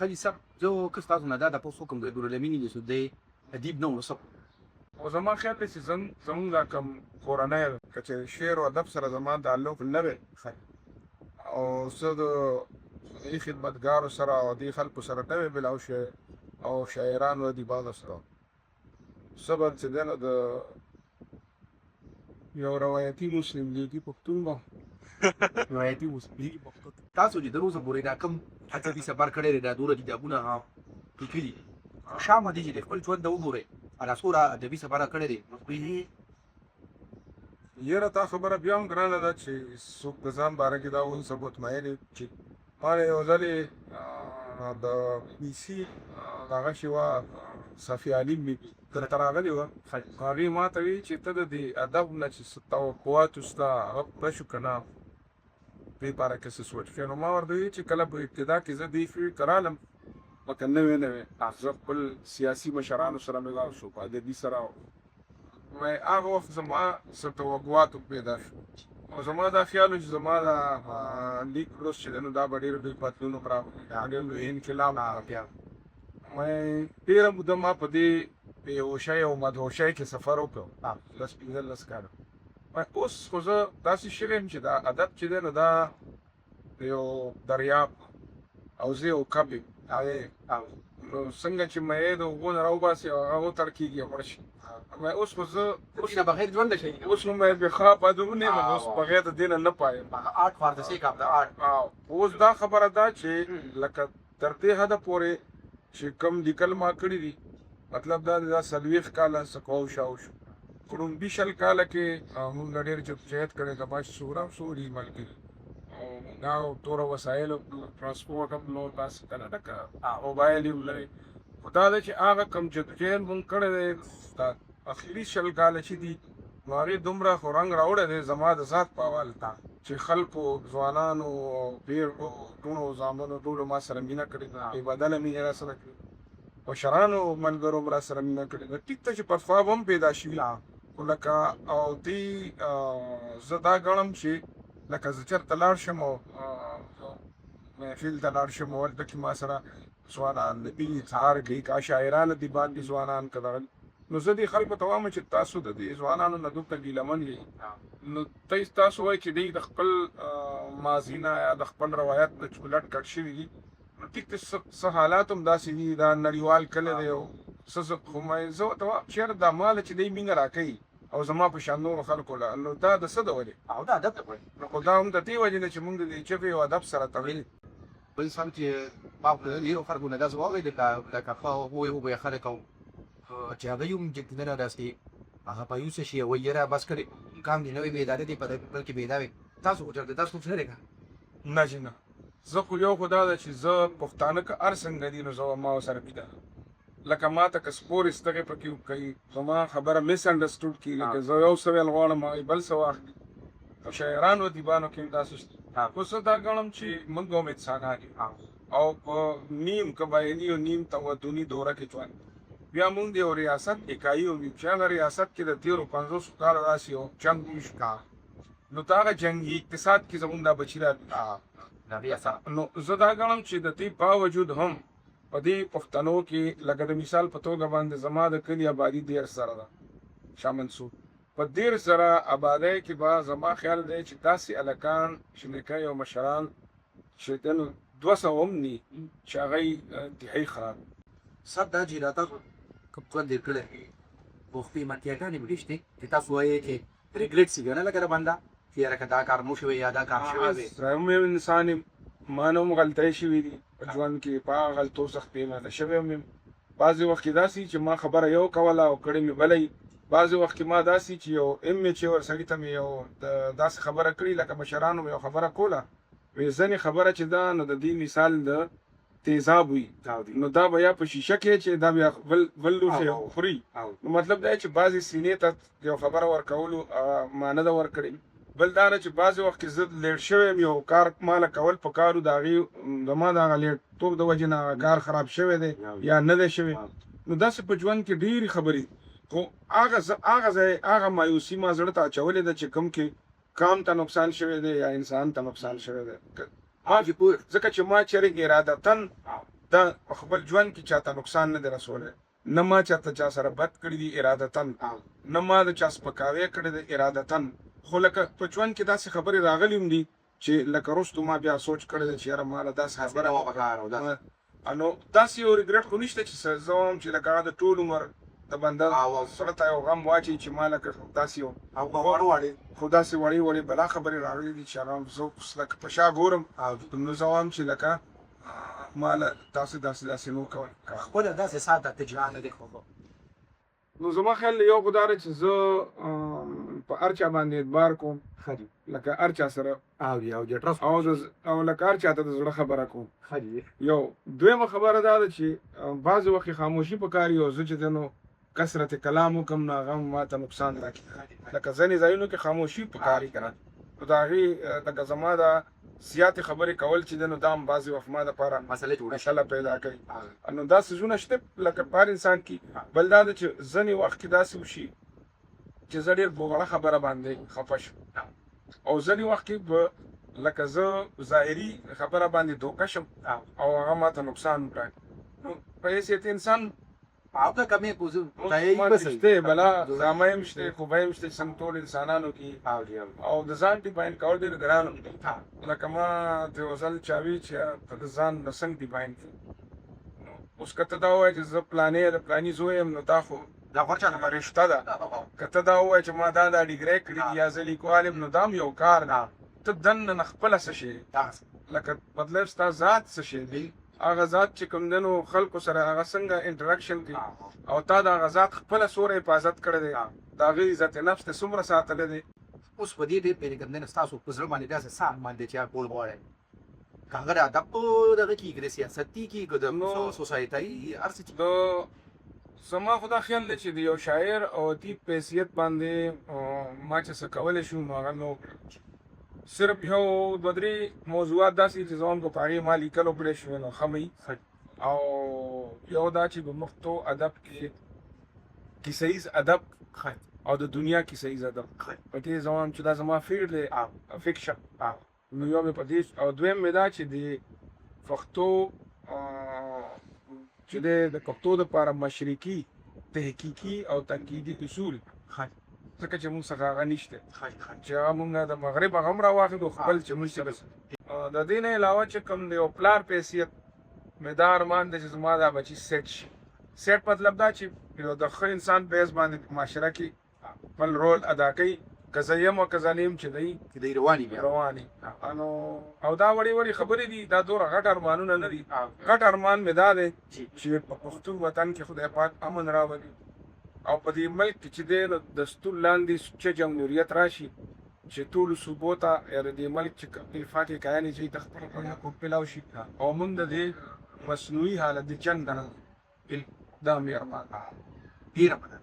خالي سب جو قصة أظن دا پوسو کوم ګورل مینی دي سو دی ادیب نو نو سب او زما خیال دی چې زمونږ دا کوم کورنۍ ده که چې شعر او ادب سره زما تعلق نه دی او زه د دې خدمتګارو سره او دې خلکو سره نه وی ملاو شوی او شاعرانو ادیبانو سره صبر چې دی نو د یو روایتي مسلم لیګي پښتون به روایتي وسپلی تاسو چې دروازه پورې دا کم حتی دې سفر کړی دا دوره دي دابونه ټوکلي شام دي چې خپل ژوند دا وګوري انا صوره ادبي سفر کړی دی یاره تا خبره بیا هم ګرانه ده چې څوک د ځان باره کې دا اوس مطمئن یم چې ما یو ځلې د بي سي دغه شی وه صفي علي مې دلته راغلې وه هغې ما ته وایي چې ته د دې ادب نه چې څه توقعاتو ستا هغه پوره شو که نه دې باره کې څه سوچ کوې نو ما ورته وایي چې کله په ابتدا کې زه دې فکر رالم لکه نوې زه خپل سیاسي مشرانو سره مې لاړ شو په ادبي سره هغه وخت زما څه توقعاتو پیدا شو او زما دا خیال و چې زما دا لیک وروست چې دی نو دا به ډېر لوی بدلون راولي ډېر لوی انقلاب ډېره موده ما په دې بېهوشۍ او مدهوشۍ کې سفر وکړ 10-15 کاله اوس خو زه داسې شوی یم چې دا ادب چې دی نو دا یو دریاب او زه یو کب یم نو څنګه چې مې د اوبو نه راوباسي او هغه وتړ کېږي او مړ شي اوس خو زه اوس نه بغیر ژوند شي اوس نو مې بخا پدونه نه اوس بغیر د دین نه پایم آرټ فار د سیک اف د آرټ اوس دا خبره ده چې لکه تر دې حده پورې چې کم لیکل ما کړي دي مطلب دا 40 کاله سکو شاو شو کوم 20 کاله کې موږ ډېر جهاد کړی د باش سورا سوري ملګری دا تور وسایل ترانسپورټ هم نو تاسو کنه ډکه موبایل یې ولري خدا دې چې هغه کم جدوجہد مونږ کړی دی اخري 20 کاله چې دي نو هغې دومره خو رنګ راوړی دی زما د ذات په حواله چې خلکو ځوانانو پیغلو ټولو زامنو ټولو ما سره مینه کړې ده بې بدله مینه را سره کړې مشرانو ملګرو هم را سره مینه کړې ده ټیک ته چې پرخوا به هم پیدا شوي خو لکه او دې زه دا ګڼم چې لکه زه چېرته لاړ شم او محفل ته لاړ شم او هلته کې ما سره ځوانان دي سهار کوي که شاعران دي باندې ځوانان که دغه نو زه دې خلکو ته وایم چې تاسو د دې ځوانانو نه دلته ګیلمن یئ نو تاسو وایئ چې دوی د خپل ماضي نه یا د خپل روایت نه چې ولټ کټ شوي دي نو ټیک ته څه حالات هم داسې دي دا نړیوال کلی دی او څه خو زه ورته وایم چېرې دا ماله چې دی مینه راکوي او زما په شان نورو خلکو له نو دا د څه د ولې او دا ادب دی نو خو دا هم د دې وجې نه چې موږ د دې ژبې او ادب سره تړلي بل سم چې ما په یو خلکو نه داسې واورېد لکه هو به خلک او چې هغه یو مجددونه داسې هغه په یو څه شي وایي یاره بس کړې کام دي نوې بیداري دي بلکې بیداوي تاسو خو چېرته تاسو څه لرې نه چې نه زه خو یو خو دا ده چې زه پښتانه که هر څنګه دي نو زه ما ورسره پیدا لکه ما ته که سپورې ستغې پکې کوي زما خبره مس انډرسټوډ کېږي که زه یو څه ویل غواړم هغې بل څه واخلي او شاعرانو ادیبانو کې هم داسې خو زه دا ګڼم چې موږ هم انسانان یو او په نیم قبایلي او نیم تمدني دوره کې ژوند بیا موږ د یو ریاست اکایي ویو چې هغه ریاست کې د تېرو 50 کالو داسې یو جنګ وشو نو د هغه جنګي اقتصاد کې زموږ دا بچي نو زه دا ګڼم چې د دې باوجود هم په دې پښتنو کې لکه د مثال په توګه باندې زما د کلي آبادي 10 زره ده شاه منصور په 10 زره آبادۍ کې به زما خیال دی چې داسې هلکان شنیکۍ او مشران چې 200 هم ني چې هغه انتهایي خراب سب دا چې راته کوم څه دې کړل په خپل ماتیاګانې بلیشتي چې تاسو وایي چې ریګریټ سي ګنه لګره بندا چې راکه دا کار مو شوی یا دا کار شوی دی زم یو انسان مانو غلطۍ شوي دي په ژوند کې په غلطو سخت پیمانه شوی یم بعضې وخت کې داسې چې ما خبره یو کوله او کړې مې بله بعضې وخت کې ما داسې چې یو چې ورسړي ته مې یو داسې خبره کړې لکه مشرانو مې یو خبره کوله وایي ځینې خبره چې ده نو د دې مثال د تیزاب وي نو دا به یا په شیشه کې چې دا بیا بل لوښی خوري نو مطلب دا چې بعضې سینې ته یو خبره ورکولو ما نه ده ورکړې بل دا چې بعضې وخت کې زه لیټ شوی یم یو کار ماله کول په کار د هغې زما د هغه لیټتوب د وجې نه هغه کار خراب شوی دی یا نه دی شوی نو داسې په ژوند کې ډېرې خبرې خو هغه ځای هغه مایوسي ما زړه ته اچولې ده چې کوم کې کام ته نقصان شوی دی یا انسان ته نقصان شوی دی ځکه چې ما چېرې ارادتن دا په خپل ژوند کې چاته نقصان نه دی رسولی، نه ما چاته چا سره بد کړي دي ارادتن، نه ما د چا سپکاوی کړی دی ارادتن. خو لکه په ژوند کې داسې خبرې راغلي هم دي چې لکه وروستو ما بیا سوچ کړی دی چې یاره ما له داسې خبره نو داسې یو ریګرټ خو نشته چې زه وایم چې لکه هغه د ټول عمر د بنده زړه ته یو غم واچوي چې ما لکه داسې یو خو داسې وړې وړې بلا خبرې راغلي دي چې هغه زه اوس لکه په شا ګورم نو زه وایم چې لکه ما له داسې نور کوئ. خپله داسې ساده اتجاه نه دی خو نو زما خیال دی یو خو دا دی چې زه په هر چا باندې اعتبار کوم، لکه هر چا سره او لکه هر چا ته د زړه خبره کوم. یو دویمه خبره دا ده چې بعضې وخت خاموشي پکار وي او زه چې دی نو کثرت کلام وکړم نو هغه ما ته نقصان راکړي. لکه ځینې ځایونو کې خاموشي پکار وي که نه، نو د هغې لکه زما دا زیاتې خبرې کول چې دی نو دا هم بعضې وخت ما دپاره مسله پیدا کوي. نو دا څیزونه شته لکه په هر انسان کې. بل دا ده چې ځینې وخت کې داسې وشي چې زه ډېر په وړه خبره باندې خفه شم او ځینې وخت کې به لکه زه ظاهري خبره باندې دوکه شم او هغه ما ته نقصان وکړي. نو په حیثیت انسان आपका कमी कुछ شته بلا زامه هم شته خوبه هم شته څنګه ټول انسانانو کې او د ځان ډیپاین کول ډېر ګران دي. لکه ما د وصل چاوي چې د ځان د څنګه ډیپاین اوس کته دا وایي چې زه پلانې د پلانې زوی یم نو دا خو دا ورچا ما رشته ده. کته دا وایي چې ما دا ډیګري کړي یا زه لیکوال یم نو دا هم یو کار ده. ته دننه خپله څه شی لکه مطلب ستا ذات څه شی دی، هغه ذات چې کوم دی نو خلکو سره هغه څنګه انټراکشن کوي او تا د هغه ذات خپله څومره حفاظت کړی دی، د هغې عزت نفس ته څومره ساتلی دی. اوس په دې ډېر پېژندنه ستاسو په زړه باندې داسې څه باندې چې کول غواړئ که هغه د ادب په دغه کې د سیاستي کې که د سوسایټۍ هر څه د زما خو دا خیال دی چې د یو شاعر او ادیب په حیثیت باندې ما چې څه کولی شو نو هغه نو صرف یو دوه درې موضوعات داسې چې زه هم په هغې ما لیکلو پرې شوې نو ښه وي. او یو دا چې په مختو ادب کې کیسه ییز ادب او د دنیا کیسه ییز ادب په دې زه وایم چې دا زما فیلډ دی فکشن. نو یو مې په دې او دویم مې دا چې د پښتو چې د پښتو دپاره مشرقي تحقیقي او تنقیدي اصول ځکه چې موږ څخه هغه نشته چې هغه موږ د مغرب هغه هم راواخلو خپل چې موږ د دې نه علاوه چې کوم د یو پلار په حیثیت مې دا ارمان دی چې زما دا بچي سیټ شي. سیټ مطلب دا چې یو د ښه انسان په حیث باندې په معاشره کې خپل رول ادا کوي، که زه یم او که زه نه یم چې دی رواني او دا وړې وړې خبرې دي، دا دومره غټ ارمانونه نه دي. غټ ارمان مې دا دی چې په پښتون وطن کې خدای پاک امن راولي او په دې ملک کې چې دی د ستون لاندې چې جمهوریت راشي چې ټولو صوبو ته یا د دې ملک چې فاتح کیانې چې د خپل حکومت پلاو شي او موږ د دې مصنوعي حالت د جنګ دا مې ارمان. ډېره مننه